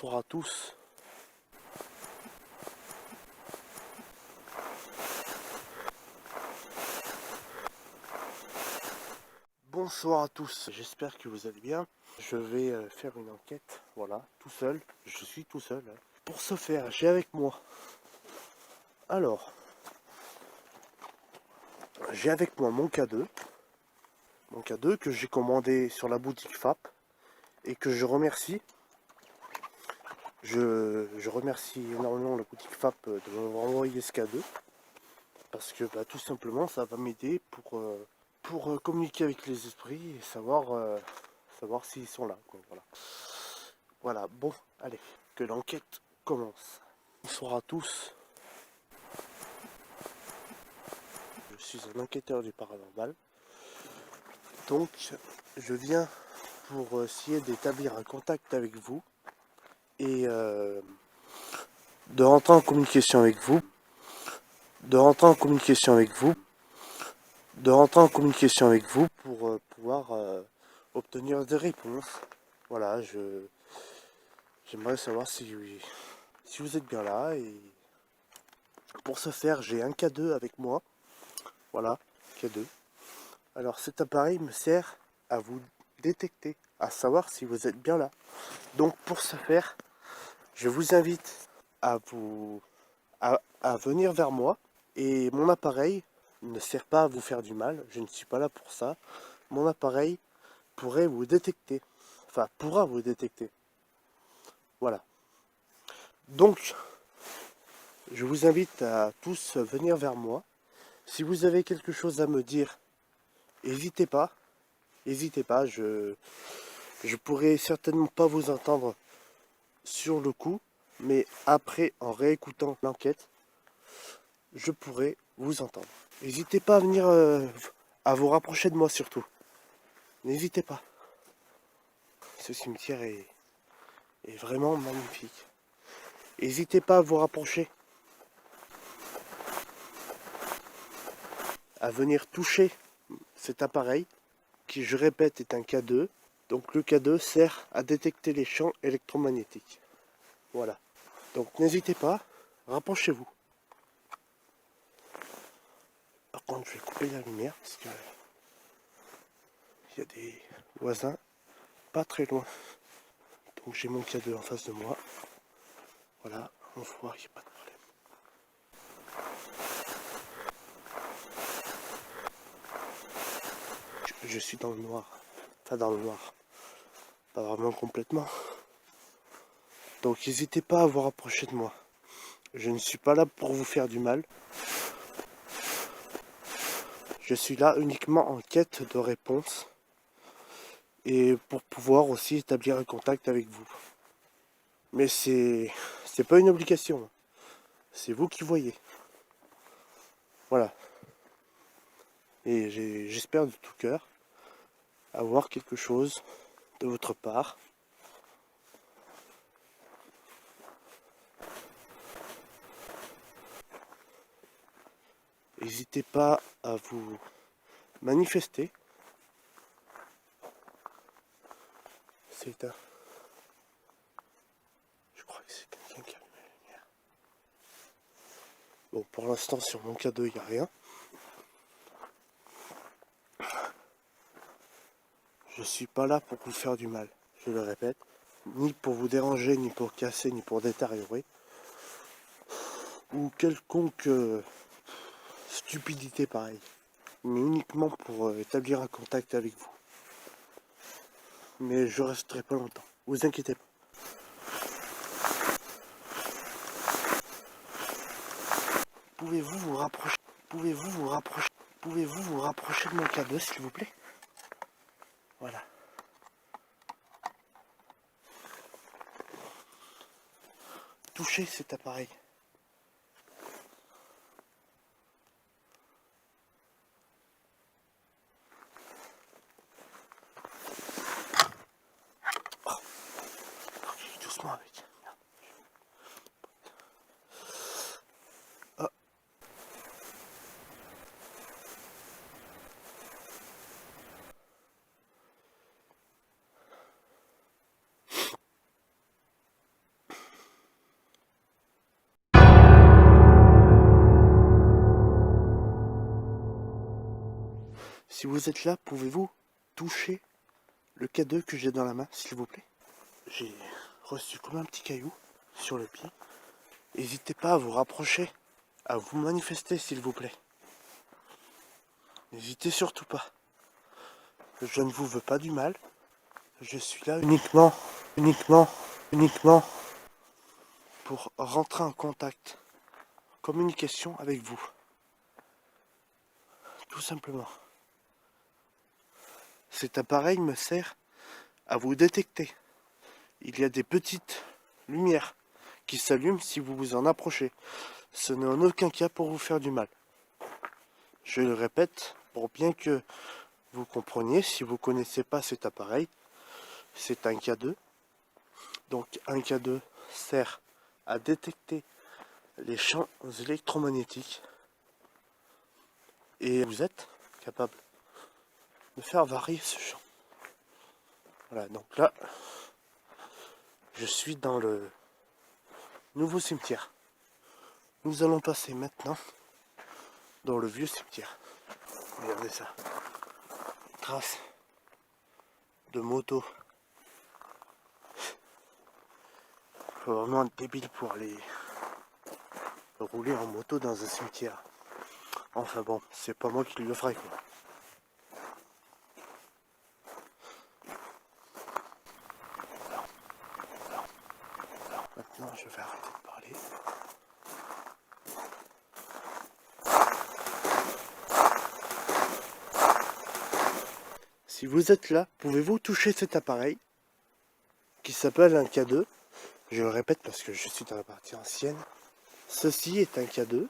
Bonsoir à tous. Bonsoir à tous, j'espère que vous allez bien. Je vais faire une enquête, voilà, tout seul, je suis tout seul. Pour ce faire, j'ai avec moi, alors, j'ai avec moi mon K2 que j'ai commandé sur la boutique FAP et que je remercie. Je remercie énormément la boutique FAP de m'avoir envoyé ce K2 parce que tout simplement ça va m'aider pour communiquer avec les esprits et savoir s'ils sont là, quoi, voilà. Voilà, bon, allez, que l'enquête commence. Bonsoir à tous. Je suis un enquêteur du paranormal. Donc, je viens pour essayer d'établir un contact avec vous et de rentrer en communication avec vous. Pour pouvoir obtenir des réponses. Voilà, j'aimerais savoir si vous êtes bien là. Et pour ce faire, j'ai un K2 avec moi. Voilà, K2. Alors cet appareil me sert à vous détecter, à savoir si vous êtes bien là. Donc pour ce faire, je vous invite à venir vers moi. Et mon appareil ne sert pas à vous faire du mal, je ne suis pas là pour ça. Mon appareil pourrait vous détecter, enfin pourra vous détecter. Voilà. Donc, je vous invite à tous venir vers moi. Si vous avez quelque chose à me dire, n'hésitez pas. Je pourrai certainement pas vous entendre sur le coup, mais après, en réécoutant l'enquête, je pourrai vous entendre. N'hésitez pas à venir, à vous rapprocher de moi surtout. N'hésitez pas. Ce cimetière est vraiment magnifique. N'hésitez pas à vous rapprocher, à venir toucher cet appareil, qui je répète est un K2. Donc le K2 sert à détecter les champs électromagnétiques. Voilà. Donc n'hésitez pas, rapprochez-vous. Par contre, je vais couper la lumière parce que il y a des voisins pas très loin. Donc j'ai mon K2 en face de moi. Voilà, on voit, il n'y a pas de problème. Je suis dans le noir. Enfin dans le noir. Pas vraiment complètement. Donc n'hésitez pas à vous rapprocher de moi. Je ne suis pas là pour vous faire du mal. Je suis là uniquement en quête de réponses et pour pouvoir aussi établir un contact avec vous. Mais c'est pas une obligation. C'est vous qui voyez. Voilà. Et j'espère de tout cœur avoir quelque chose de votre part. N'hésitez pas à vous manifester. C'est éteint. Je crois que c'est quelqu'un qui a allumé la lumière. Bon, pour l'instant, sur mon K2, il n'y a rien. Je suis pas là pour vous faire du mal, je le répète. Ni pour vous déranger, ni pour casser, ni pour détériorer. Ou quelconque stupidité pareille. Mais uniquement pour établir un contact avec vous. Mais je resterai pas longtemps, vous inquiétez pas. Pouvez-vous vous rapprocher de mon K2 s'il vous plaît? Voilà. Touchez cet appareil. Oh. Doucement avec. Oh. Si vous êtes là, pouvez-vous toucher le cadeau que j'ai dans la main, s'il vous plaît? J'ai reçu comme un petit caillou sur le pied. N'hésitez pas à vous rapprocher, à vous manifester, s'il vous plaît. N'hésitez surtout pas. Je ne vous veux pas du mal. Je suis là uniquement pour rentrer en contact, communication avec vous. Tout simplement. Cet appareil me sert à vous détecter. Il y a des petites lumières qui s'allument si vous vous en approchez. Ce n'est en aucun cas pour vous faire du mal. Je le répète, pour bien que vous compreniez, si vous ne connaissez pas cet appareil, c'est un K2. Donc un K2 sert à détecter les champs électromagnétiques. Et vous êtes capable de faire varier ce champ. Voilà, donc là, je suis dans le nouveau cimetière. Nous allons passer maintenant dans le vieux cimetière. Regardez ça. Traces de moto. Faut vraiment être débile pour aller rouler en moto dans un cimetière. Enfin bon, c'est pas moi qui le ferai quoi. Maintenant, je vais arrêter de parler. Si vous êtes là, pouvez-vous toucher cet appareil qui s'appelle un K2. Je le répète parce que je suis dans la partie ancienne. Ceci est un K2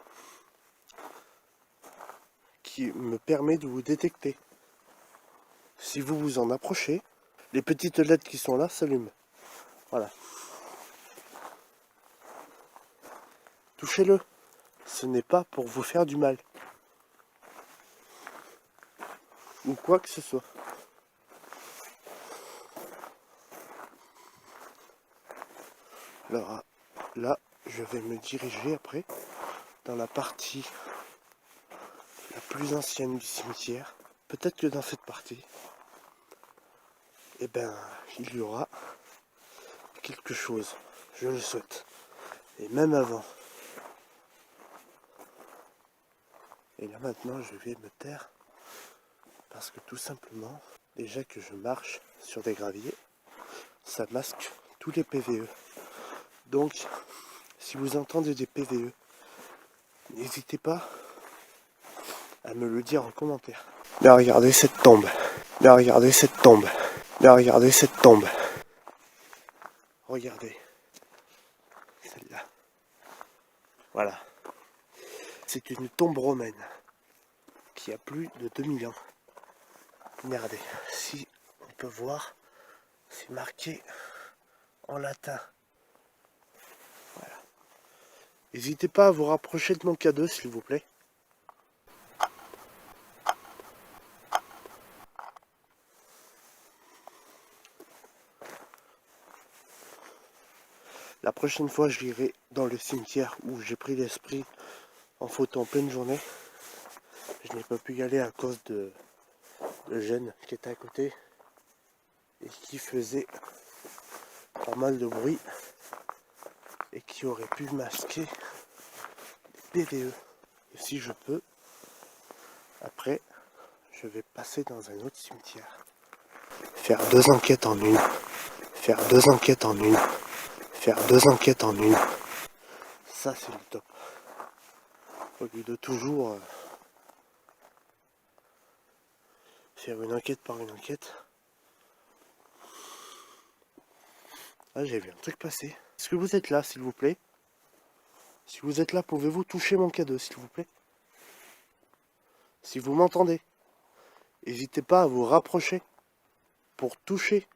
qui me permet de vous détecter. Si vous vous en approchez, les petites LED qui sont là s'allument. Voilà. Touchez-le. Ce n'est pas pour vous faire du mal. Ou quoi que ce soit. Alors là, je vais me diriger après dans la partie la plus ancienne du cimetière. Peut-être que dans cette partie, eh ben, il y aura quelque chose. Je le souhaite. Et même avant. Et là maintenant, je vais me taire parce que tout simplement, déjà que je marche sur des graviers, ça masque tous les PVE. Donc, si vous entendez des PVE, n'hésitez pas à me le dire en commentaire. Mais regardez cette tombe. Mais regardez cette tombe. Mais regardez cette tombe. Regardez. Celle-là. Voilà. C'est une tombe romaine qui a plus de 2000 ans. Regardez. Si on peut voir, c'est marqué en latin. Voilà. N'hésitez pas à vous rapprocher de mon K2 s'il vous plaît. La prochaine fois, j'irai dans le cimetière où j'ai pris l'esprit en photo en pleine journée. Je n'ai pas pu y aller à cause de Gênes qui était à côté et qui faisait pas mal de bruit et qui aurait pu masquer des PVE. Et si je peux, après, je vais passer dans un autre cimetière. Faire 2 enquêtes en une. Faire 2 enquêtes en une. Faire 2 enquêtes en une. Ça, c'est le top. Au lieu de toujours faire une enquête par une enquête. Ah, j'ai vu un truc passer. Est-ce que vous êtes là, s'il vous plaît? Si vous êtes là, pouvez-vous toucher mon cadeau, s'il vous plaît? Si vous m'entendez, n'hésitez pas à vous rapprocher pour toucher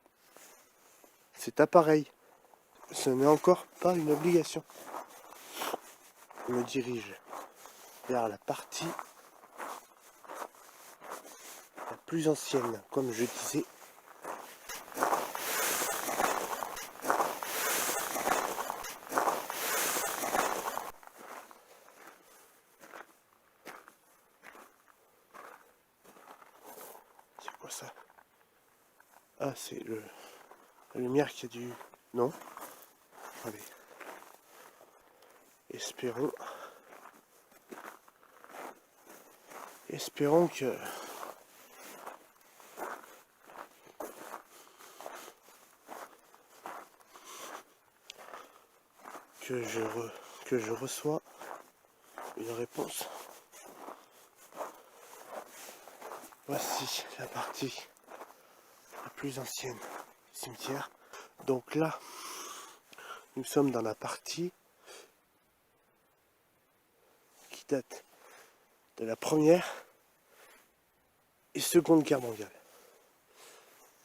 cet appareil. Ce n'est encore pas une obligation. Je me dirige vers la partie la plus ancienne, comme je disais. Ah, c'est la lumière qui a dû... Non. Allez. Espérons que je reçois une réponse. Voici la partie la plus ancienne du cimetière. Donc là, nous sommes dans la partie qui date de la Première et Seconde Guerre mondiale.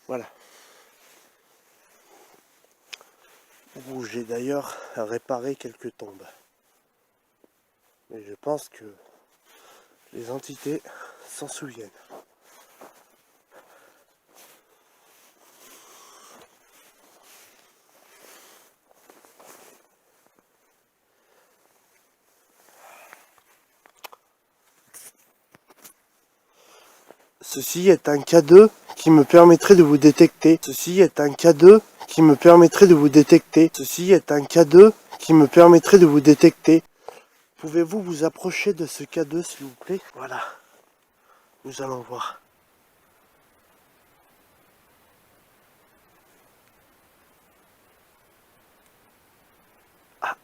Voilà. Où j'ai d'ailleurs réparé quelques tombes. Mais je pense que les entités s'en souviennent. Ceci est un K2 qui me permettrait de vous détecter. Ceci est un K2 qui me permettrait de vous détecter. Ceci est un K2 qui me permettrait de vous détecter. Pouvez-vous vous approcher de ce K2 s'il vous plaît? Voilà. Nous allons voir. Ah,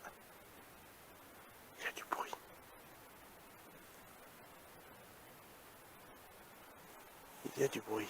il y a du bruit. Il y a du bruit.